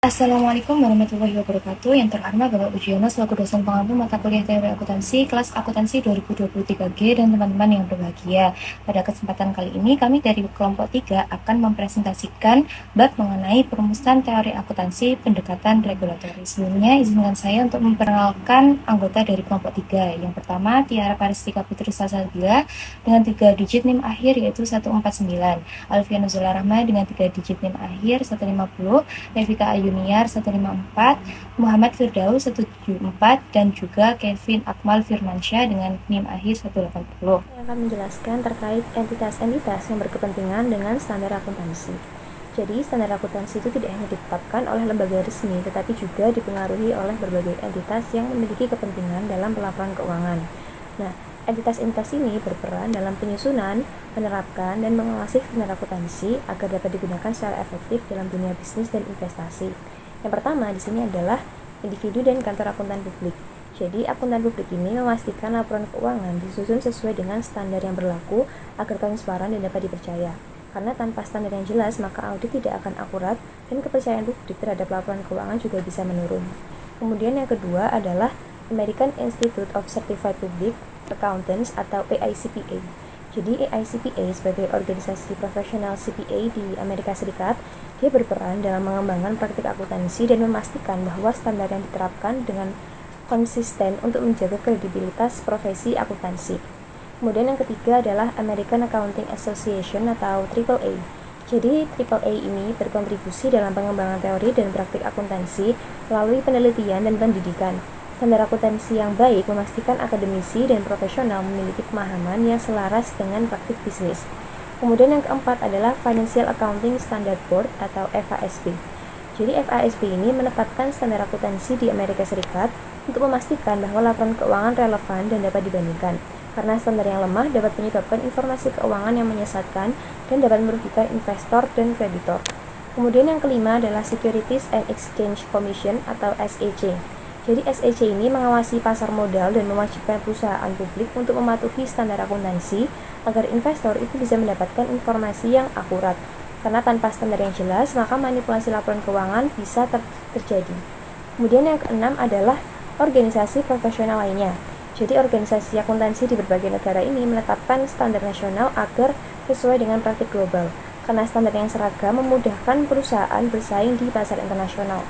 Assalamualaikum warahmatullahi wabarakatuh. Yang terhormat Bapak Ujiono selaku dosen pengampu mata kuliah teori akuntansi kelas akuntansi 2023G dan teman-teman yang berbahagia. Pada kesempatan kali ini kami dari kelompok 3 akan mempresentasikan bab mengenai perumusan teori akuntansi pendekatan regulatoris. Sebelumnya izinkan saya untuk memperkenalkan anggota dari kelompok 3. Yang pertama Tiara Paristika Putri Salsabila dengan 3 digit NIM akhir yaitu 149. Alfian Nuzula Rahma dengan 3 digit NIM akhir 150. Revita Ayuniar 154, Muhammad Firdaus 174, dan juga Kevin Akmal Firmansyah dengan NIM akhir 180. Saya akan menjelaskan terkait entitas-entitas yang berkepentingan dengan standar akuntansi. Jadi, standar akuntansi itu tidak hanya ditetapkan oleh lembaga resmi, tetapi juga dipengaruhi oleh berbagai entitas yang memiliki kepentingan dalam pelaporan keuangan. Nah, entitas-entitas ini berperan dalam penyusunan, menerapkan, dan mengawasi standar akuntansi agar dapat digunakan secara efektif dalam dunia bisnis dan investasi. Yang pertama di sini adalah individu dan kantor akuntan publik. Jadi, akuntan publik ini memastikan laporan keuangan disusun sesuai dengan standar yang berlaku agar transparan dan dapat dipercaya. Karena tanpa standar yang jelas, maka audit tidak akan akurat dan kepercayaan publik terhadap laporan keuangan juga bisa menurun. Kemudian yang kedua adalah American Institute of Certified Public Accountants atau AICPA. Jadi AICPA sebagai organisasi profesional CPA di Amerika Serikat, dia berperan dalam mengembangkan praktik akuntansi dan memastikan bahwa standar yang diterapkan dengan konsisten untuk menjaga kredibilitas profesi akuntansi. Kemudian yang ketiga adalah American Accounting Association atau AAA. Jadi AAA ini berkontribusi dalam pengembangan teori dan praktik akuntansi melalui penelitian dan pendidikan. Standar akuntansi yang baik memastikan akademisi dan profesional memiliki pemahaman yang selaras dengan praktik bisnis. Kemudian yang keempat adalah Financial Accounting Standard Board atau FASB. Jadi FASB ini menetapkan standar akuntansi di Amerika Serikat untuk memastikan bahwa laporan keuangan relevan dan dapat dibandingkan. Karena standar yang lemah dapat menyebabkan informasi keuangan yang menyesatkan dan dapat merugikan investor dan kreditor. Kemudian yang kelima adalah Securities and Exchange Commission atau SEC. Jadi SEC ini mengawasi pasar modal dan mewajibkan perusahaan publik untuk mematuhi standar akuntansi agar investor itu bisa mendapatkan informasi yang akurat. Karena tanpa standar yang jelas, maka manipulasi laporan keuangan bisa terjadi. Kemudian yang keenam adalah organisasi profesional lainnya. Jadi organisasi akuntansi di berbagai negara ini menetapkan standar nasional agar sesuai dengan praktik global. Karena standar yang seragam memudahkan perusahaan bersaing di pasar internasional.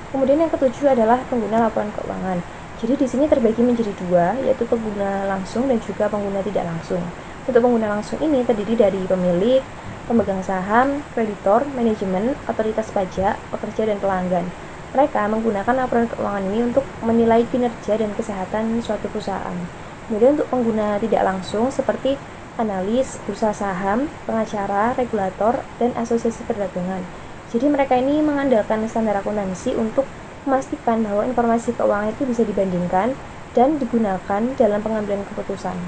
Kemudian yang ketujuh adalah pengguna laporan keuangan. Jadi di sini terbagi menjadi dua, yaitu pengguna langsung dan juga pengguna tidak langsung. Untuk pengguna langsung ini terdiri dari pemilik, pemegang saham, kreditor, manajemen, otoritas pajak, pekerja, dan pelanggan. Mereka menggunakan laporan keuangan ini untuk menilai kinerja dan kesehatan suatu perusahaan. Kemudian untuk pengguna tidak langsung seperti analis, bursa saham, pengacara, regulator, dan asosiasi perdagangan. Jadi mereka ini mengandalkan standar akuntansi untuk memastikan bahwa informasi keuangan itu bisa dibandingkan dan digunakan dalam pengambilan keputusan.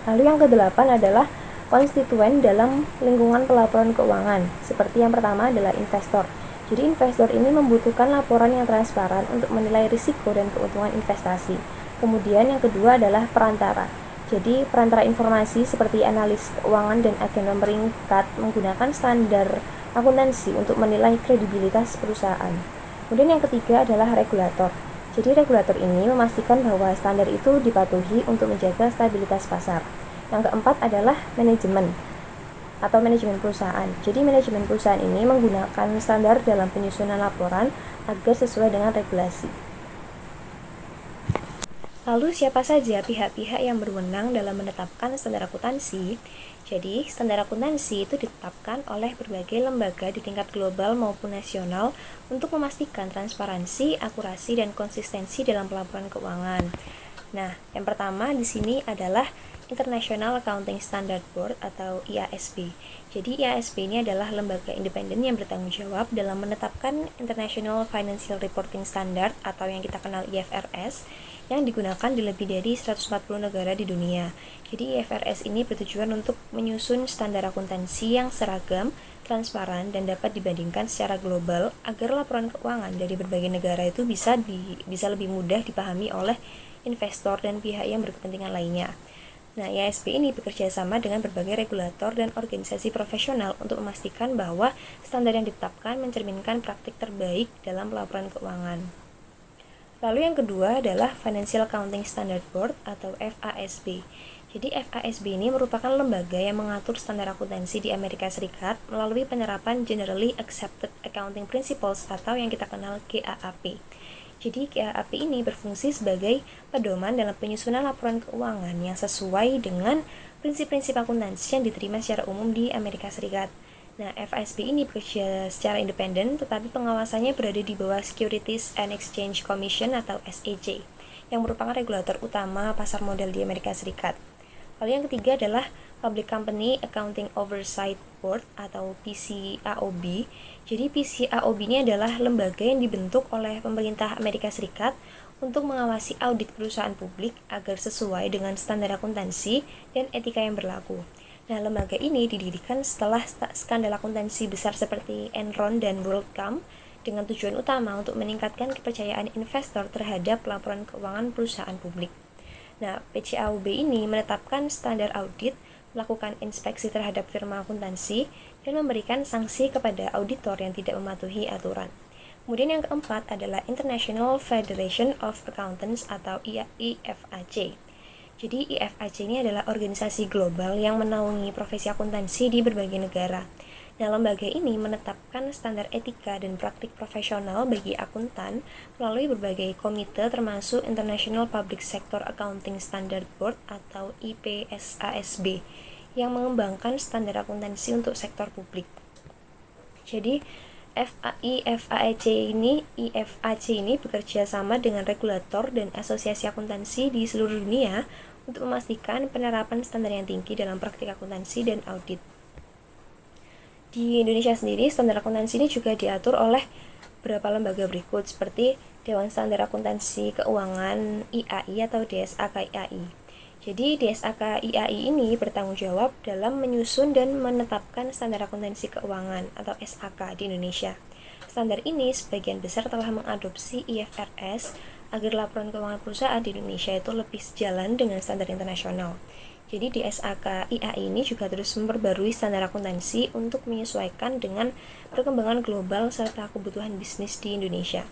Lalu yang kedelapan adalah konstituen dalam lingkungan pelaporan keuangan. Seperti yang pertama adalah investor. Jadi investor ini membutuhkan laporan yang transparan untuk menilai risiko dan keuntungan investasi. Kemudian yang kedua adalah perantara. Jadi perantara informasi seperti analis keuangan dan agen pemeringkat menggunakan standar akuntansi untuk menilai kredibilitas perusahaan. Kemudian yang ketiga adalah regulator. Jadi regulator ini memastikan bahwa standar itu dipatuhi untuk menjaga stabilitas pasar. Yang keempat adalah manajemen atau manajemen perusahaan. Jadi manajemen perusahaan ini menggunakan standar dalam penyusunan laporan agar sesuai dengan regulasi. Lalu siapa saja pihak-pihak yang berwenang dalam menetapkan standar akuntansi? Jadi standar akuntansi itu ditetapkan oleh berbagai lembaga di tingkat global maupun nasional untuk memastikan transparansi, akurasi, dan konsistensi dalam pelaporan keuangan. Nah, yang pertama di sini adalah International Accounting Standard Board atau IASB. Jadi IASB ini adalah lembaga independen yang bertanggung jawab dalam menetapkan International Financial Reporting Standard atau yang kita kenal IFRS yang digunakan di lebih dari 140 negara di dunia. Jadi IFRS ini bertujuan untuk menyusun standar akuntansi yang seragam, transparan, dan dapat dibandingkan secara global agar laporan keuangan dari berbagai negara itu bisa lebih mudah dipahami oleh investor dan pihak yang berkepentingan lainnya. Nah, IASB ini bekerja sama dengan berbagai regulator dan organisasi profesional untuk memastikan bahwa standar yang ditetapkan mencerminkan praktik terbaik dalam pelaporan keuangan. Lalu yang kedua adalah Financial Accounting Standard Board atau FASB. Jadi FASB ini merupakan lembaga yang mengatur standar akuntansi di Amerika Serikat melalui penerapan Generally Accepted Accounting Principles atau yang kita kenal GAAP. Jadi GAAP ini berfungsi sebagai pedoman dalam penyusunan laporan keuangan yang sesuai dengan prinsip-prinsip akuntansi yang diterima secara umum di Amerika Serikat. Nah, FASB ini bekerja secara independen, tetapi pengawasannya berada di bawah Securities and Exchange Commission atau SEC, yang merupakan regulator utama pasar modal di Amerika Serikat. Lalu yang ketiga adalah Public Company Accounting Oversight Board atau PCAOB. Jadi PCAOB ini adalah lembaga yang dibentuk oleh pemerintah Amerika Serikat untuk mengawasi audit perusahaan publik agar sesuai dengan standar akuntansi dan etika yang berlaku. Nah, lembaga ini didirikan setelah skandal akuntansi besar seperti Enron dan WorldCom dengan tujuan utama untuk meningkatkan kepercayaan investor terhadap laporan keuangan perusahaan publik. Nah, PCAOB ini menetapkan standar audit, melakukan inspeksi terhadap firma akuntansi, dan memberikan sanksi kepada auditor yang tidak mematuhi aturan. Kemudian yang keempat adalah International Federation of Accountants atau IFAC. Jadi IFAC ini adalah organisasi global yang menaungi profesi akuntansi di berbagai negara. Nah, lembaga ini menetapkan standar etika dan praktik profesional bagi akuntan melalui berbagai komite termasuk International Public Sector Accounting Standard Board atau IPSASB yang mengembangkan standar akuntansi untuk sektor publik. Jadi IFAC ini bekerja sama dengan regulator dan asosiasi akuntansi di seluruh dunia untuk memastikan penerapan standar yang tinggi dalam praktik akuntansi dan audit. Di Indonesia sendiri, standar akuntansi ini juga diatur oleh beberapa lembaga berikut seperti Dewan Standar Akuntansi Keuangan IAI atau DSAK IAI. Jadi DSAK IAI ini bertanggung jawab dalam menyusun dan menetapkan standar akuntansi keuangan atau SAK di Indonesia. Standar ini sebagian besar telah mengadopsi IFRS agar laporan keuangan perusahaan di Indonesia itu lebih sejalan dengan standar internasional. Jadi DSAK IAI ini juga terus memperbarui standar akuntansi untuk menyesuaikan dengan perkembangan global serta kebutuhan bisnis di Indonesia.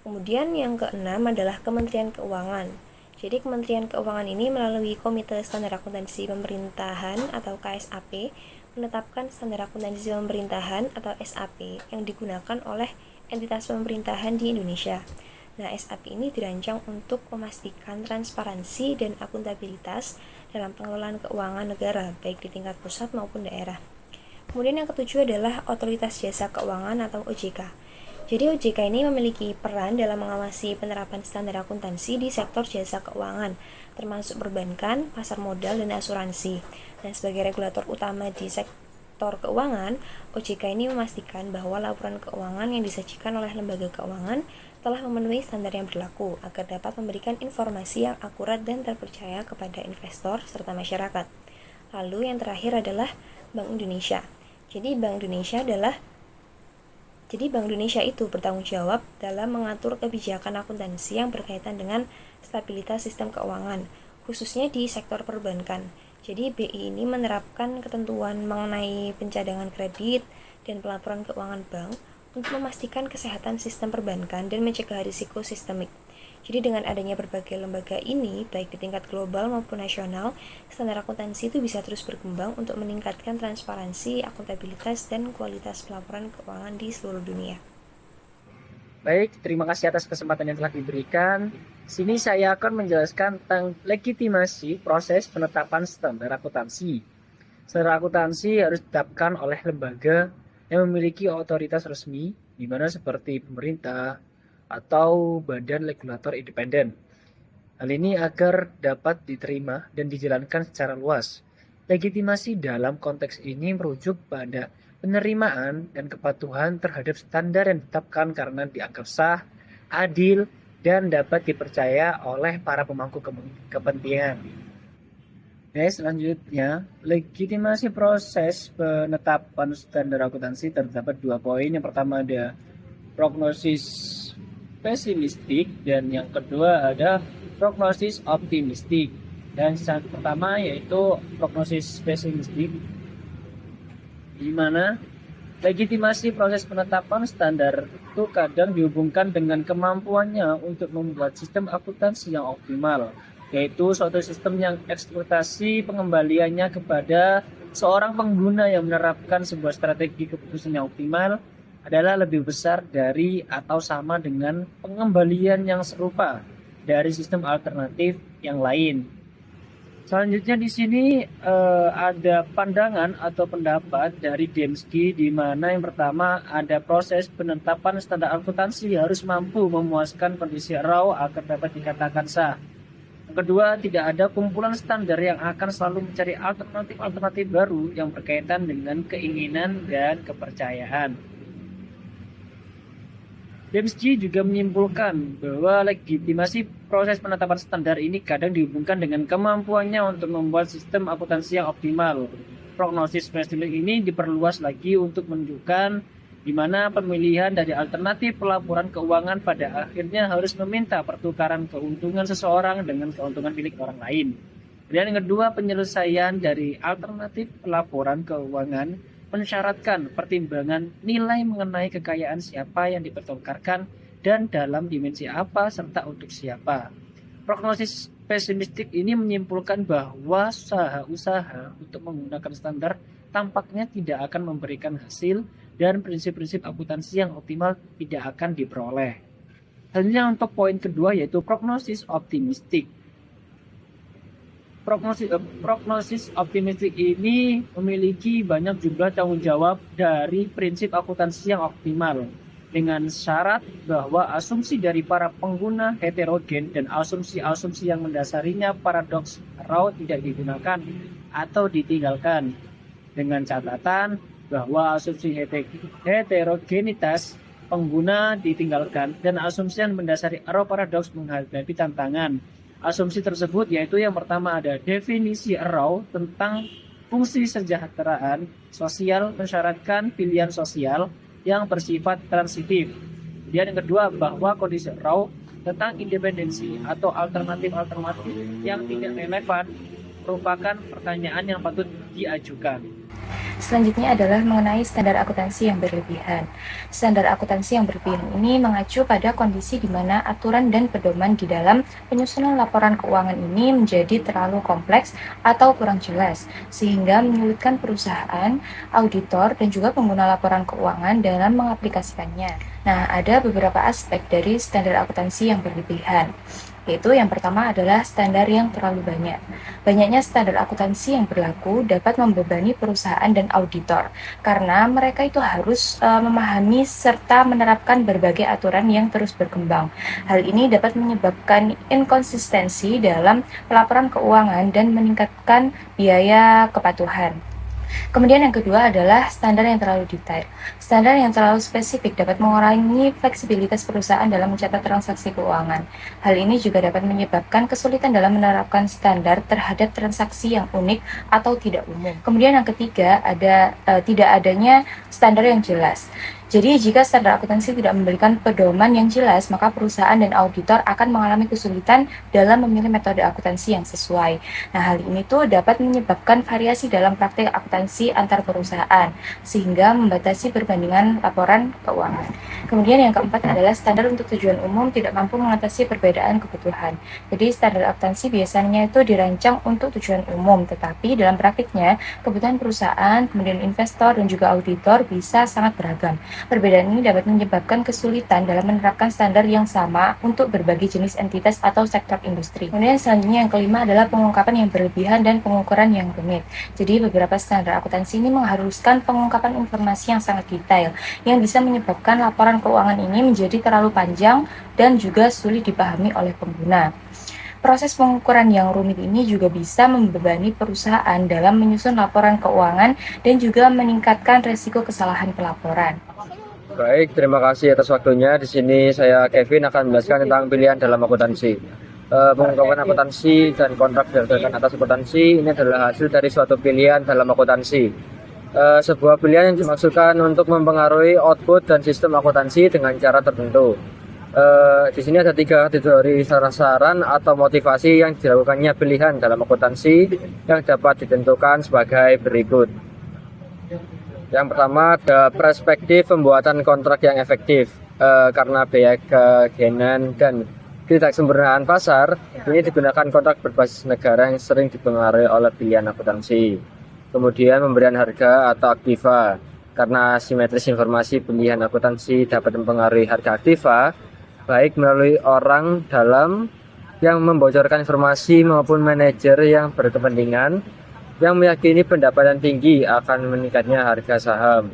Kemudian yang keenam adalah Kementerian Keuangan. Jadi Kementerian Keuangan ini melalui Komite Standar Akuntansi Pemerintahan atau KSAP menetapkan standar akuntansi pemerintahan atau SAP yang digunakan oleh entitas pemerintahan di Indonesia. Nah, SAP ini dirancang untuk memastikan transparansi dan akuntabilitas dalam pengelolaan keuangan negara, baik di tingkat pusat maupun daerah. Kemudian yang ketujuh adalah Otoritas Jasa Keuangan atau OJK. Jadi OJK ini memiliki peran dalam mengawasi penerapan standar akuntansi di sektor jasa keuangan, termasuk perbankan, pasar modal, dan asuransi. Dan sebagai regulator utama di sektor keuangan, OJK ini memastikan bahwa laporan keuangan yang disajikan oleh lembaga keuangan telah memenuhi standar yang berlaku agar dapat memberikan informasi yang akurat dan terpercaya kepada investor serta masyarakat. Lalu yang terakhir adalah Bank Indonesia. Jadi Bank Indonesia itu bertanggung jawab dalam mengatur kebijakan akuntansi yang berkaitan dengan stabilitas sistem keuangan, khususnya di sektor perbankan. Jadi BI ini menerapkan ketentuan mengenai pencadangan kredit dan pelaporan keuangan bank untuk memastikan kesehatan sistem perbankan dan mencegah risiko sistemik. Jadi dengan adanya berbagai lembaga ini, baik di tingkat global maupun nasional, standar akuntansi itu bisa terus berkembang untuk meningkatkan transparansi, akuntabilitas, dan kualitas pelaporan keuangan di seluruh dunia. Baik, terima kasih atas kesempatan yang telah diberikan. Sini saya akan menjelaskan tentang legitimasi proses penetapan standar akuntansi. Standar akuntansi harus ditetapkan oleh lembaga yang memiliki otoritas resmi, di mana seperti pemerintah atau badan regulator independen. Hal ini agar dapat diterima dan dijalankan secara luas. Legitimasi dalam konteks ini merujuk pada penerimaan dan kepatuhan terhadap standar yang ditetapkan karena dianggap sah, adil, dan dapat dipercaya oleh para pemangku kepentingan. Selanjutnya, legitimasi proses penetapan standar akuntansi terdapat 2 poin. Yang pertama ada prognosis pesimistik dan yang kedua ada prognosis optimistik. Dan yang pertama yaitu prognosis pesimistik, di mana legitimasi proses penetapan standar itu kadang dihubungkan dengan kemampuannya untuk membuat sistem akuntansi yang optimal, yaitu suatu sistem yang ekspektasi pengembaliannya kepada seorang pengguna yang menerapkan sebuah strategi keputusan yang optimal adalah lebih besar dari atau sama dengan pengembalian yang serupa dari sistem alternatif yang lain. Selanjutnya di sini ada pandangan atau pendapat dari Dembski, di mana yang pertama ada proses penetapan standar akuntansi harus mampu memuaskan kondisi raw agar dapat dikatakan sah. Yang kedua, tidak ada kumpulan standar yang akan selalu mencari alternatif-alternatif baru yang berkaitan dengan keinginan dan kepercayaan. Dembski juga menyimpulkan bahwa legitimasi proses penetapan standar ini kadang dihubungkan dengan kemampuannya untuk membuat sistem akuntansi yang optimal. Prognosis pesimistik ini diperluas lagi untuk menunjukkan di mana pemilihan dari alternatif pelaporan keuangan pada akhirnya harus meminta pertukaran keuntungan seseorang dengan keuntungan milik orang lain. Dan yang kedua, penyelesaian dari alternatif pelaporan keuangan mensyaratkan pertimbangan nilai mengenai kekayaan siapa yang dipertukarkan dan dalam dimensi apa serta untuk siapa. Prognosis pesimistik ini menyimpulkan bahwa usaha-usaha untuk menggunakan standar tampaknya tidak akan memberikan hasil dan prinsip-prinsip akuntansi yang optimal tidak akan diperoleh. Selanjutnya untuk poin kedua yaitu prognosis optimistik. Prognosis optimistik ini memiliki banyak jumlah tanggung jawab dari prinsip akuntansi yang optimal, dengan syarat bahwa asumsi dari para pengguna heterogen dan asumsi-asumsi yang mendasarinya paradoks raw tidak digunakan atau ditinggalkan, dengan catatan bahwa asumsi heterogenitas pengguna ditinggalkan dan asumsi yang mendasari raw paradoks menghadapi tantangan. Asumsi tersebut yaitu yang pertama ada definisi raw tentang fungsi kesejahteraan sosial mensyaratkan pilihan sosial yang bersifat transitif. Kemudian yang kedua bahwa kondisi raw tentang independensi atau alternatif-alternatif yang tidak relevan merupakan pertanyaan yang patut diajukan. Selanjutnya adalah mengenai standar akuntansi yang berlebihan. Standar akuntansi yang berlebihan ini mengacu pada kondisi di mana aturan dan pedoman di dalam penyusunan laporan keuangan ini menjadi terlalu kompleks atau kurang jelas, sehingga menyulitkan perusahaan, auditor, dan juga pengguna laporan keuangan dalam mengaplikasikannya. Nah, ada beberapa aspek dari standar akuntansi yang berlebihan, yaitu yang pertama adalah standar yang terlalu banyak. Banyaknya standar akuntansi yang berlaku dapat membebani perusahaan dan auditor, karena mereka itu harus memahami serta menerapkan berbagai aturan yang terus berkembang. Hal ini dapat menyebabkan inkonsistensi dalam pelaporan keuangan dan meningkatkan biaya kepatuhan. Kemudian yang kedua adalah standar yang terlalu detail. Standar yang terlalu spesifik dapat mengurangi fleksibilitas perusahaan dalam mencatat transaksi keuangan. Hal ini juga dapat menyebabkan kesulitan dalam menerapkan standar terhadap transaksi yang unik atau tidak umum. Kemudian yang ketiga ada tidak adanya standar yang jelas. Jadi jika standar akuntansi tidak memberikan pedoman yang jelas, maka perusahaan dan auditor akan mengalami kesulitan dalam memilih metode akuntansi yang sesuai. Nah, hal ini tuh dapat menyebabkan variasi dalam praktik akuntansi antar perusahaan, sehingga membatasi perbandingan laporan keuangan. Kemudian yang keempat adalah standar untuk tujuan umum tidak mampu mengatasi perbedaan kebutuhan. Jadi standar akuntansi biasanya itu dirancang untuk tujuan umum, tetapi dalam praktiknya kebutuhan perusahaan, kemudian investor dan juga auditor bisa sangat beragam. Perbedaan ini dapat menyebabkan kesulitan dalam menerapkan standar yang sama untuk berbagai jenis entitas atau sektor industri. Kemudian selanjutnya yang kelima adalah pengungkapan yang berlebihan dan pengukuran yang rumit. Jadi beberapa standar akuntansi ini mengharuskan pengungkapan informasi yang sangat detail, yang bisa menyebabkan laporan keuangan ini menjadi terlalu panjang dan juga sulit dipahami oleh pengguna. Proses pengukuran yang rumit ini juga bisa membebani perusahaan dalam menyusun laporan keuangan dan juga meningkatkan risiko kesalahan pelaporan. Baik, terima kasih atas waktunya. Di sini saya Kevin akan menjelaskan tentang pilihan dalam akuntansi. Pengungkapan akuntansi dan kontrak berdasarkan atas akuntansi ini adalah hasil dari suatu pilihan dalam akuntansi. Sebuah pilihan yang dimaksudkan untuk mempengaruhi output dan sistem akuntansi dengan cara tertentu. Di sini ada 3 kategori saran-saran atau motivasi yang dilakukannya pilihan dalam akuntansi yang dapat ditentukan sebagai berikut. Yang pertama ada perspektif pembuatan kontrak yang efektif. Karena biaya kegenan dan ketidaksempurnaan pasar, ini digunakan kontrak berbasis negara yang sering dipengaruhi oleh pilihan akuntansi. Kemudian pemberian harga atau aktiva, karena simetris informasi pilihan akuntansi dapat mempengaruhi harga aktiva, baik melalui orang dalam yang membocorkan informasi maupun manajer yang berkepentingan yang meyakini pendapatan tinggi akan meningkatnya harga saham.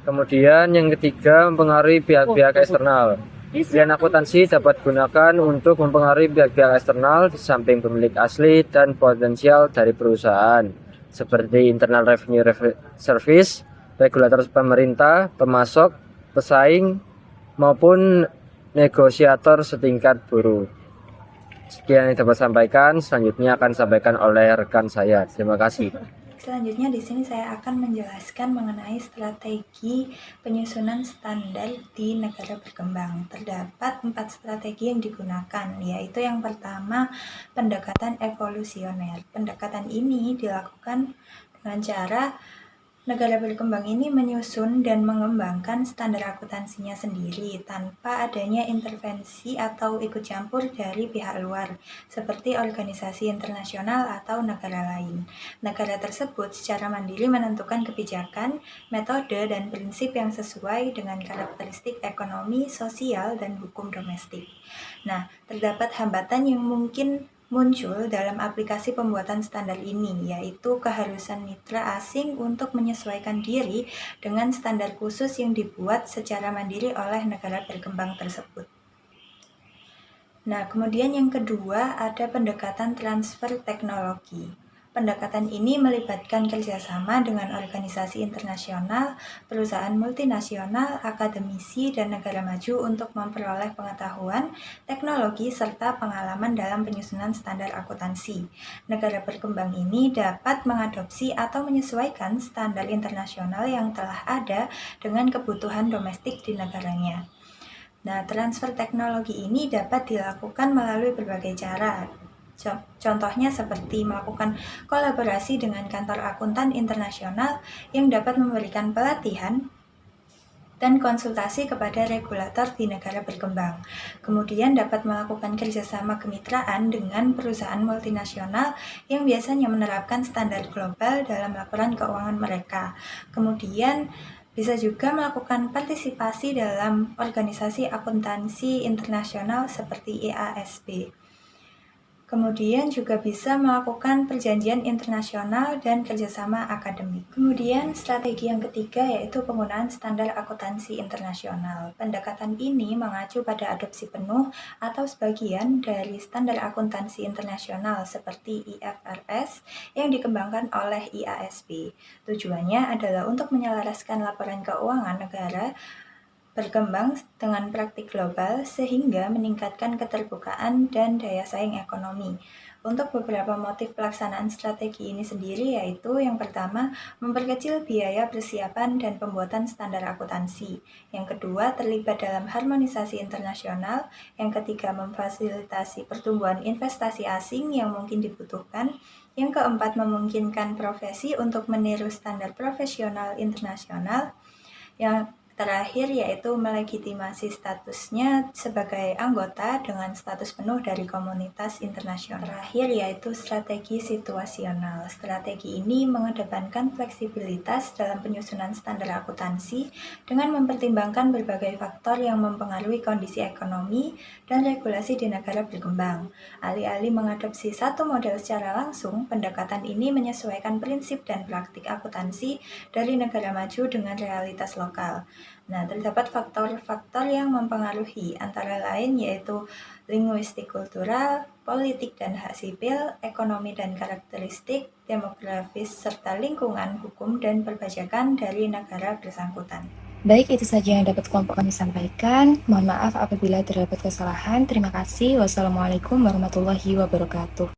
Kemudian yang ketiga, mempengaruhi pihak-pihak eksternal. Pilihan akuntansi dapat digunakan untuk mempengaruhi pihak-pihak eksternal di samping pemilik asli dan potensial dari perusahaan, seperti internal revenue service, regulator pemerintah, pemasok, pesaing, maupun negosiator setingkat buruh. Sekian yang dapat sampaikan, selanjutnya akan disampaikan oleh rekan saya. Terima kasih. Selanjutnya di sini saya akan menjelaskan mengenai strategi penyusunan standar di negara berkembang. Terdapat 4 strategi yang digunakan, yaitu yang pertama pendekatan evolusioner. Pendekatan ini dilakukan dengan cara negara berkembang ini menyusun dan mengembangkan standar akuntansinya sendiri tanpa adanya intervensi atau ikut campur dari pihak luar, seperti organisasi internasional atau negara lain. Negara tersebut secara mandiri menentukan kebijakan, metode, dan prinsip yang sesuai dengan karakteristik ekonomi, sosial, dan hukum domestik. Nah, terdapat hambatan yang mungkin muncul dalam aplikasi pembuatan standar ini, yaitu keharusan mitra asing untuk menyesuaikan diri dengan standar khusus yang dibuat secara mandiri oleh negara berkembang tersebut. Nah, kemudian yang kedua ada pendekatan transfer teknologi. Pendekatan ini melibatkan kerjasama dengan organisasi internasional, perusahaan multinasional, akademisi, dan negara maju untuk memperoleh pengetahuan, teknologi, serta pengalaman dalam penyusunan standar akuntansi. Negara berkembang ini dapat mengadopsi atau menyesuaikan standar internasional yang telah ada dengan kebutuhan domestik di negaranya. Nah, transfer teknologi ini dapat dilakukan melalui berbagai cara. Contohnya seperti melakukan kolaborasi dengan kantor akuntan internasional yang dapat memberikan pelatihan dan konsultasi kepada regulator di negara berkembang. Kemudian dapat melakukan kerjasama kemitraan dengan perusahaan multinasional yang biasanya menerapkan standar global dalam laporan keuangan mereka. Kemudian bisa juga melakukan partisipasi dalam organisasi akuntansi internasional seperti IASB. Kemudian juga bisa melakukan perjanjian internasional dan kerjasama akademik. Kemudian strategi yang ketiga yaitu penggunaan standar akuntansi internasional. Pendekatan ini mengacu pada adopsi penuh atau sebagian dari standar akuntansi internasional seperti IFRS yang dikembangkan oleh IASB. Tujuannya adalah untuk menyelaraskan laporan keuangan negara berkembang dengan praktik global sehingga meningkatkan keterbukaan dan daya saing ekonomi. Untuk beberapa motif pelaksanaan strategi ini sendiri yaitu yang pertama, memperkecil biaya persiapan dan pembuatan standar akuntansi. Yang kedua, terlibat dalam harmonisasi internasional. Yang ketiga, memfasilitasi pertumbuhan investasi asing yang mungkin dibutuhkan. Yang keempat, memungkinkan profesi untuk meniru standar profesional internasional. Yang terakhir yaitu melegitimasi statusnya sebagai anggota dengan status penuh dari komunitas internasional. Terakhir yaitu strategi situasional. Strategi ini mengedepankan fleksibilitas dalam penyusunan standar akuntansi dengan mempertimbangkan berbagai faktor yang mempengaruhi kondisi ekonomi dan regulasi di negara berkembang. Alih-alih mengadopsi satu model secara langsung, pendekatan ini menyesuaikan prinsip dan praktik akuntansi dari negara maju dengan realitas lokal. Nah, terdapat faktor-faktor yang mempengaruhi, antara lain yaitu linguistik kultural, politik dan hak sipil, ekonomi dan karakteristik, demografis, serta lingkungan, hukum, dan perpajakan dari negara bersangkutan. Baik, itu saja yang dapat kelompok kami sampaikan. Mohon maaf apabila terdapat kesalahan. Terima kasih. Wassalamualaikum warahmatullahi wabarakatuh.